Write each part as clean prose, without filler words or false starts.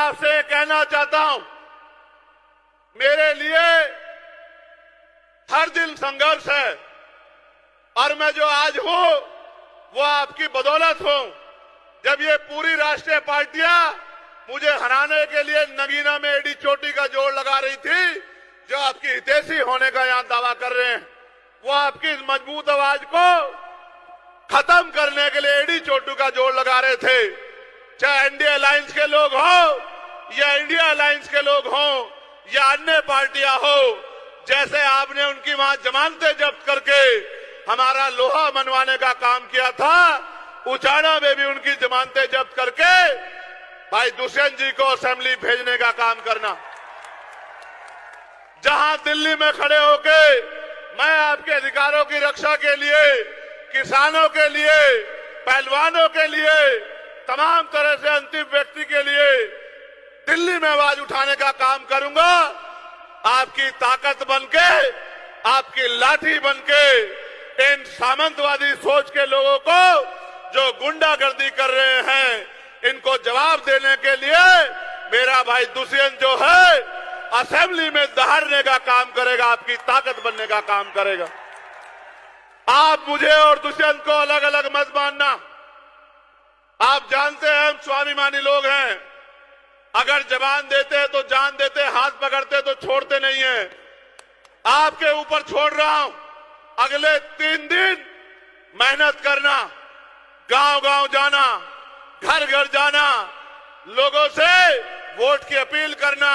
आपसे कहना चाहता हूं, मेरे लिए हर दिन संघर्ष है और मैं जो आज हूं वो आपकी बदौलत हूं। जब ये पूरी राष्ट्रीय पार्टियां मुझे हराने के लिए नगीना में एडी चोटी का जोड़ लगा रही थी, जो आपकी हितैषी होने का यहां दावा कर रहे हैं, वो आपकी इस मजबूत आवाज को खत्म करने के लिए एडी चोटू का जोड़ लगा रहे थे। चाहे एनडीए अलायंस के लोग हो या इंडिया अलायंस के लोग हो या अन्य पार्टियां हो, जैसे आपने उनकी वहां जमानतें जब्त करके हमारा लोहा मनवाने का काम किया था, उचाना में भी उनकी जमानतें जब्त करके भाई दुष्यंत जी को असेंबली भेजने का काम करना। जहां दिल्ली में खड़े होके मैं आपके अधिकारों की रक्षा के लिए, किसानों के लिए, पहलवानों के लिए, तमाम तरह से अंतिम व्यक्ति के लिए दिल्ली में आवाज उठाने का काम करूंगा, आपकी ताकत बनके, आपकी लाठी बनके इन सामंतवादी सोच के लोगों को जो गुंडागर्दी कर रहे हैं, इनको जवाब देने के लिए मेरा भाई दुष्यंत जो है असेंबली में दहाड़ने का काम करेगा, आपकी ताकत बनने का काम करेगा। आप मुझे और दुष्यंत को अलग अलग मत मानना। आप जानते हैं हम स्वाभिमानी लोग हैं, अगर जबान देते हैं तो जान देते, हाथ पकड़ते तो छोड़ते नहीं है। आपके ऊपर छोड़ रहा हूं, अगले 3 दिन मेहनत करना, गांव गांव जाना, घर घर जाना, लोगों से वोट की अपील करना,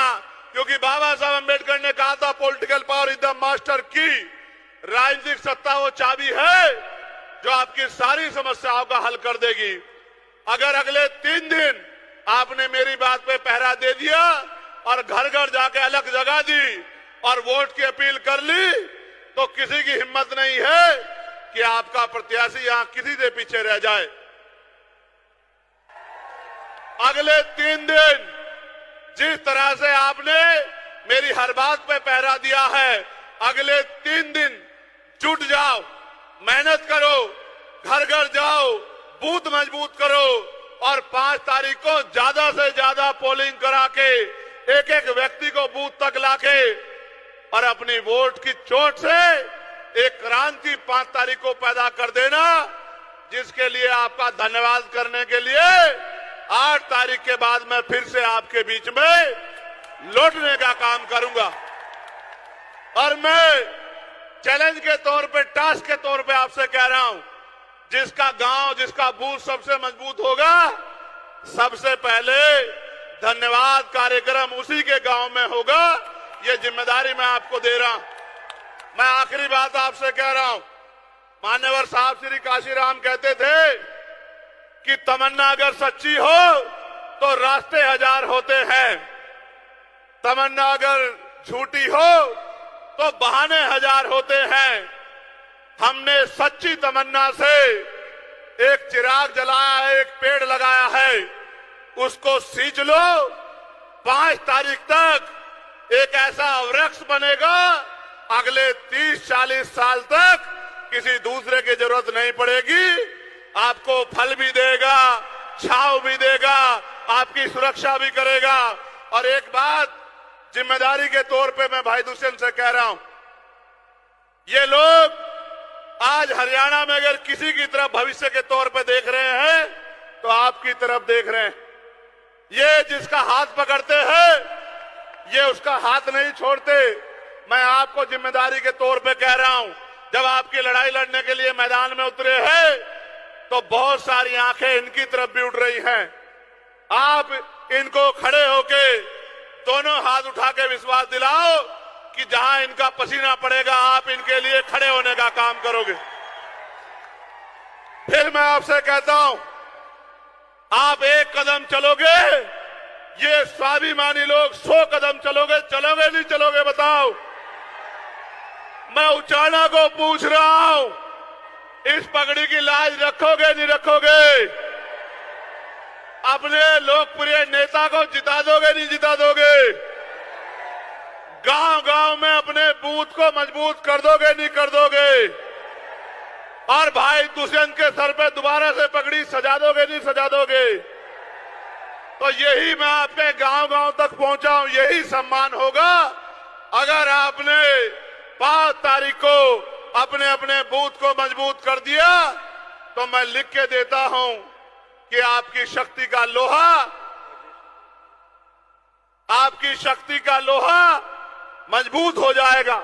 क्योंकि बाबा साहब अम्बेडकर ने कहा था political power is the master की। राजनीतिक सत्ता वो चाबी है जो आपकी सारी समस्याओं का हल कर देगी। अगर अगले 3 दिन आपने मेरी बात पे पहरा दे दिया और घर घर जाके अलग जगह दी और वोट की अपील कर ली, तो किसी की हिम्मत नहीं है कि आपका प्रत्याशी यहां किसी से पीछे रह जाए। अगले 3 दिन जिस तरह से आपने मेरी हर बात पे पहरा दिया है, अगले 3 दिन जुट जाओ, मेहनत करो, घर घर जाओ, बूथ मजबूत करो और 5 तारीख को ज्यादा से ज्यादा पोलिंग करा के एक एक व्यक्ति को बूथ तक लाके और अपनी वोट की चोट से एक क्रांति 5 तारीख को पैदा कर देना, जिसके लिए आपका धन्यवाद करने के लिए 8 तारीख के बाद मैं फिर से आपके बीच में लौटने का काम करूंगा। और मैं चैलेंज के तौर पे, टास्क के तौर पे आपसे कह रहा हूं, जिसका गांव, जिसका बूथ सबसे मजबूत होगा, सबसे पहले धन्यवाद कार्यक्रम उसी के गांव में होगा। ये जिम्मेदारी मैं आपको दे रहा हूं। मैं आखिरी बात आपसे कह रहा हूं, मान्यवर साहब श्री काशीराम कहते थे कि तमन्ना अगर सच्ची हो तो रास्ते 1000 होते हैं, तमन्ना अगर झूठी हो तो बहाने 1000 होते हैं। हमने सच्ची तमन्ना से एक चिराग जलाया है, एक पेड़ लगाया है, उसको सींच लो। 5 तारीख तक एक ऐसा वृक्ष बनेगा, अगले 30-40 साल तक किसी दूसरे की जरूरत नहीं पड़ेगी, आपको फल भी देगा, छांव भी देगा, आपकी सुरक्षा भी करेगा। और एक बात जिम्मेदारी के तौर पे मैं भाई दुष्यंत से कह रहा हूं, ये लोग आज हरियाणा में अगर किसी की तरफ भविष्य के तौर पे देख रहे हैं तो आपकी तरफ देख रहे हैं। ये जिसका हाथ पकड़ते हैं, ये उसका हाथ नहीं छोड़ते। मैं आपको जिम्मेदारी के तौर पे कह रहा हूं, जब आपकी लड़ाई लड़ने के लिए मैदान में उतरे हैं तो बहुत सारी आंखें इनकी तरफ भी उठ रही हैं। आप इनको खड़े होके दोनों हाथ उठा के विश्वास दिलाओ कि जहां इनका पसीना पड़ेगा आप इनके लिए खड़े होने का काम करोगे। फिर मैं आपसे कहता हूं, आप 1 कदम चलोगे, ये स्वाभिमानी लोग 100 कदम चलोगे। चलोगे नहीं चलोगे बताओ? मैं उचाना को पूछ रहा हूं, इस पगड़ी की लाज रखोगे नहीं रखोगे? अपने लोकप्रिय नेता को जिता दोगे नहीं जिता दोगे? गांव गांव में अपने बूथ को मजबूत कर दोगे नहीं कर दोगे? और भाई दुष्यंत के सर पे दोबारा से पगड़ी सजा दोगे नहीं सजा दोगे? तो यही मैं आपके गांव-गांव तक पहुंचा हूं, यही सम्मान होगा। अगर आपने 5 तारीख को अपने अपने बूथ को मजबूत कर दिया तो मैं लिख के देता हूं कि आपकी शक्ति का लोहा मजबूत हो जाएगा।